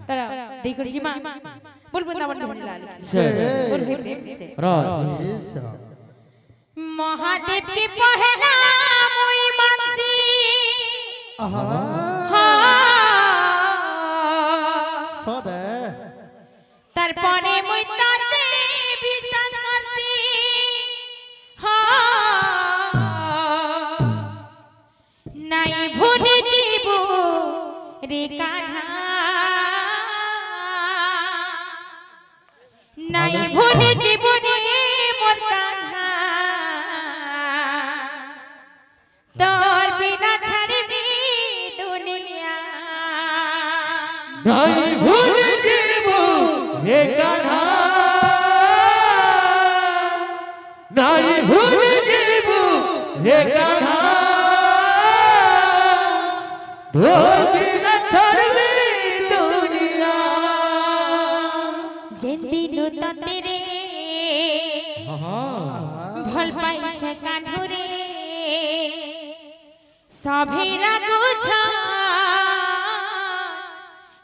তারা দেই করেছি মা बोल वृंदावन बिहारी लाल बोल हे प्रेम से महादेव के पहला मोई मानसी सदे তারপরে মই তাতে বিশ্বাস করছি নাই ভুলে জীব রে কাन्हा নাই ভুলে জীবনে মোর কাन्हा তোর বিনা ছাড়বি দুনিয়া নাই ভুলে জীব হে কাन्हा নাই ভুলে জীব হে কাन्हा তোর বিনা ছাড়বি দুনিয়া যেদিন ততেরে ভাল পাইছে কাन्हुরে সভেরা গোছ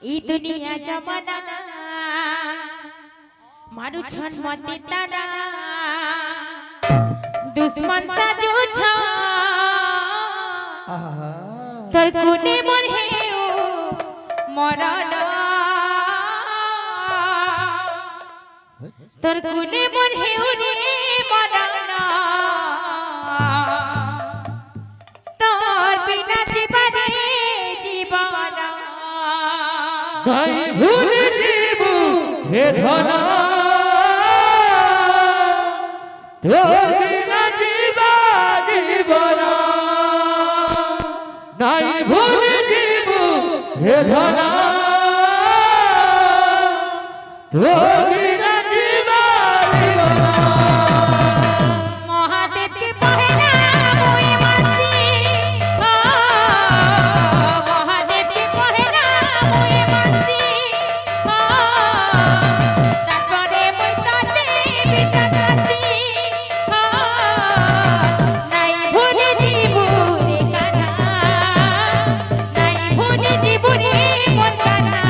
ই দুনিয়া জমানা মারু ছন মতে তারা দুশ্মন সাজুছ তোর কোনে মোর হেউ মরণ তোর কোনে মোর হেউ রে মরণ তোর বিনা জীবনে জীবন নাই ভুলে জীব হে ধনা তোর বিনা জীবা জীবন নাই ভুলে জীব হে ধনা তোর বিনা জীবা জীবন महादेव के पहला मोई मानसी महादेव के पहला मोई मानसी তারপরে মই তাতে বিশ্বাস করছি নাই ভুলে জীবনে কাन्हा নাই ভুলে জীবনে মোর কাन्हा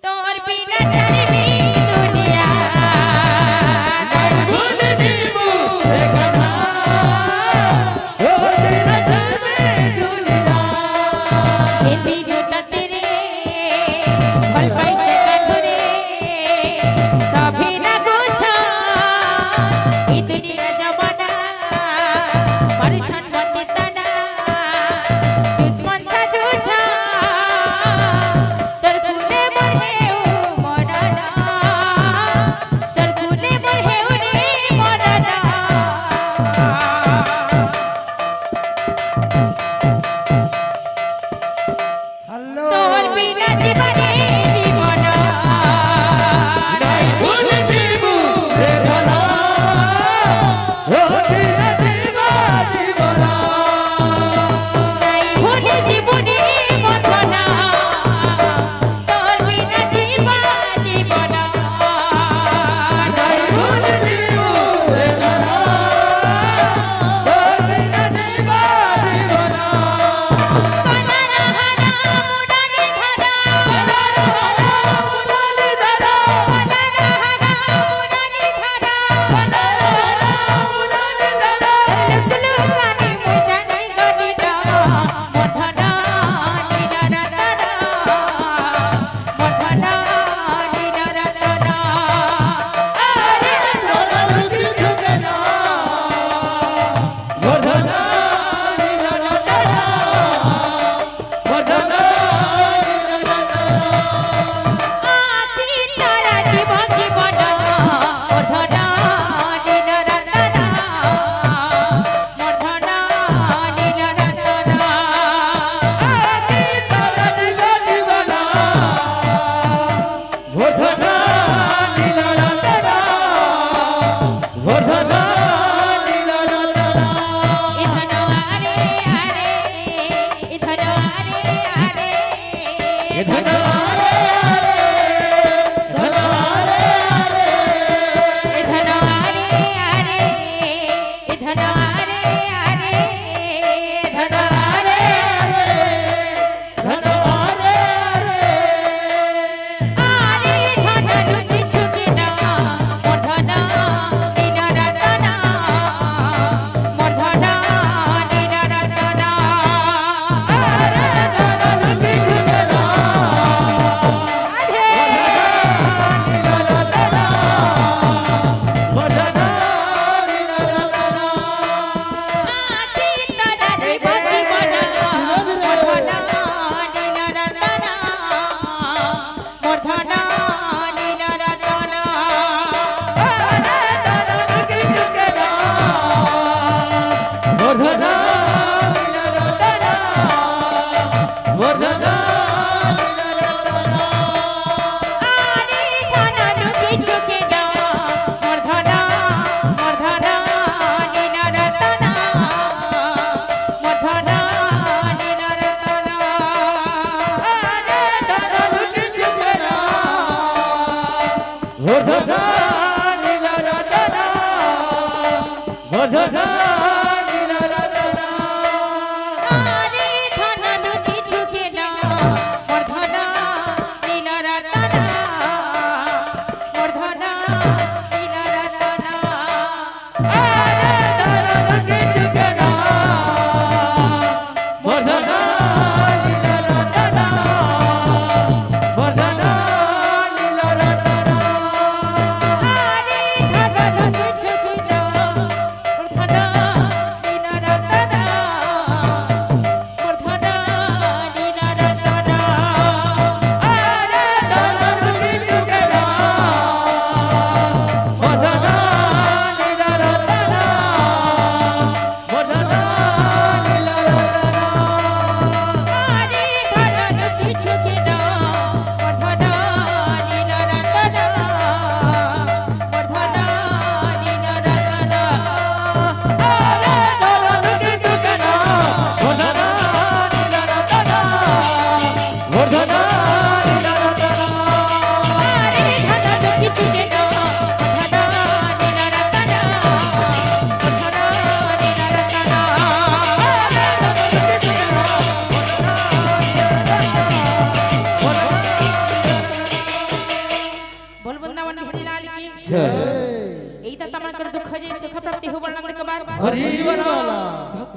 তোর বিনা ছাড়বি দুনিয়া নাই ভুলে জীব হে কাन्हा তোর বিনা ছাড়বি দুনিয়া যেদিন ততেরে ভাল পাইছে কাन्हुরে সভেরা গোছ ই দুনিয়া জমানা মারু ছন মতে তানা দুশ্মন সাজুছ তোর কোনে মোর হেউ মরণ তোর কোনে মোর হেউ রে মরণ हेलो তোর বিনা জীবনে জীবন নাই ভুলে জীব হে ধনা তোর বিনা জীবা জীবন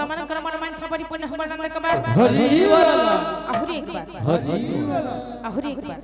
ତମମାନଙ୍କର ମନ ମାଂଛ ପରିପୂର୍ଣ୍ଣ ହେବ ନନ୍ଦ କୁମାର হরি বল ଆହୁରି ଏକବାର হরি ଆହୁରି ଏକବାର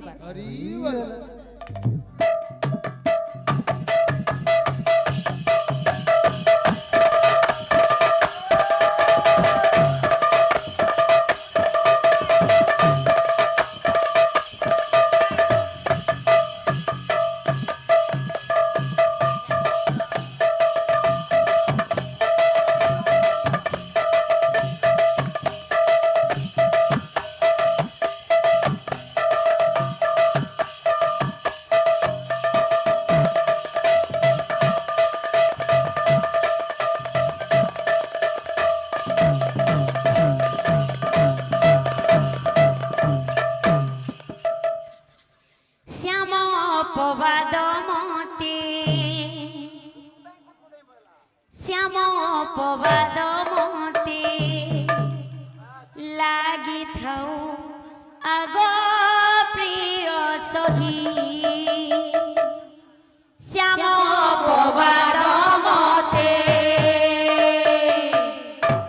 শ্যাম অপবাদ মতে শ্যাম অপবাদ মতে লাগিথাও আগ প্রিয় সহি শ্যাম অপবাদ মতে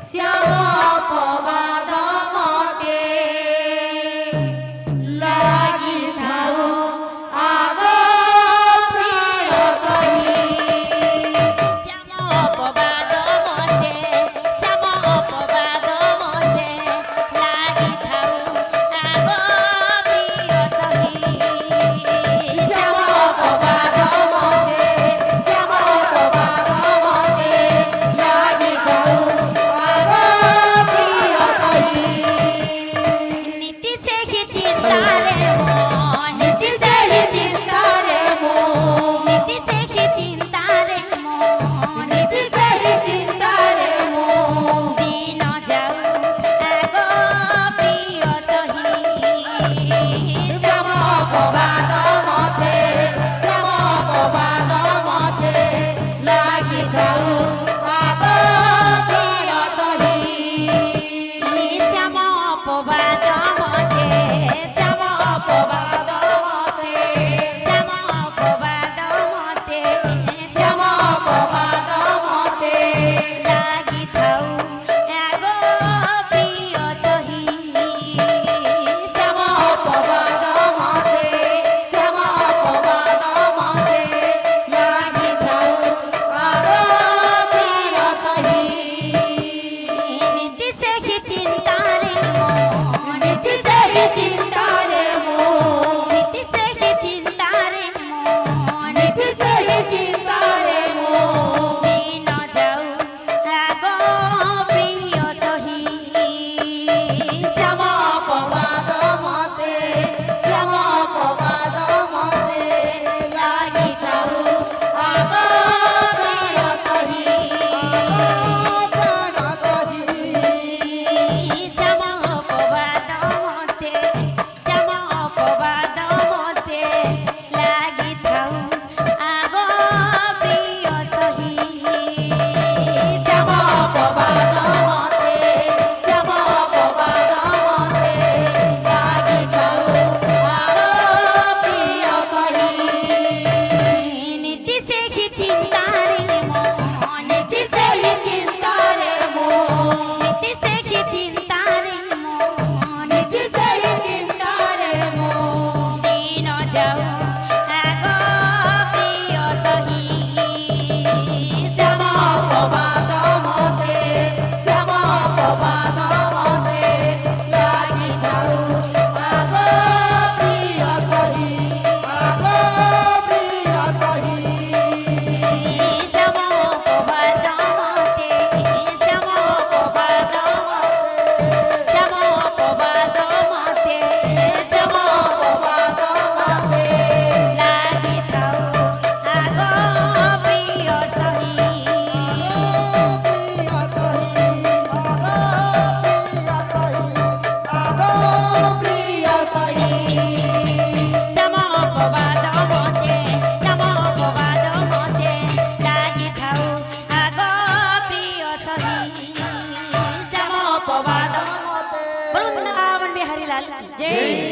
শ্যাম অপবাদ মতে লাগিথাও আগ প্রিয় সহি শ্যাম অপবাদ মতে শ্যাম অপবাদ মতে লাগিথাও আগ প্রিয় সহি শ্যাম অপবাদ মতে শ্যাম অপবাদ মতে লাগিথাও আগ প্রিয় সহি নীতি সেহি চিন্তারে মন নীতি সেহি চিন্তারে মন নীতি সেহি চিন্তারে মন নীতি সেহি চিন্তারে মন দিন যাও আগ প্রিয় সহি শ্যাম অপবাদ মতে শ্যাম অপবাদ মতে লাগি যাও আগ প্রিয় সহি শ্যাম অপবাদ মতে শ্যাম অপবাদ মতে শ্যাম অপবাদ মতে শ্যাম অপবাদ মতে লাগিথাও আগ প্রিয় সহি শ্যাম অপবাদ মতে শ্যাম অপবাদ মতে লাগিথাও আগ প্রিয় সহি নীতি সেহি চিন্তারে মন নীতি সেহি চিন্তারে মন নীতি সেহি চিন্তারে মন নীতি সেহি চিন্তারে মন দিন যাও আগ প্রিয় সহি শ্যাম অপবাদ মতে শ্যাম অপবাদ মতে লাগিথাও আগ প্রিয় সহি শ্যাম অপবাদ মতে শ্যাম অপবাদ মতে লাগিথাও আগ প্রিয় সহি শ্যাম অপবাদ মতে শ্যাম অপবাদ মতে লাগিথাও আগ প্রিয় সহি নীতি সেহি চিন্তারে মন নীতি সেহি চিন্তারে মন নীতি সেহি চিন্তারে মন নীতি সেহি চিন্তারে মন দিন যাও আগ প্রিয় সহি শ্যাম অপবাদ মতে শ্যাম অপবাদ মতে লাগিথাও আগ প্রিয় সহি আগ প্রিয় সহি শ্যাম অপবাদ মতে শ্যাম অপবাদ মতে শ্যাম অপবাদ মতে শ্যাম অপবাদ মতে লাগিথাও আগ প্রিয় সহি প্রিয় সহি শ্যাম অপবাদ মতে শ্যাম অপবাদ মতে লাগিথাও আগ প্রিয় সহি শ্যাম অপবাদ বলুন বৃন্দাবন বিহারী লাল কি জয়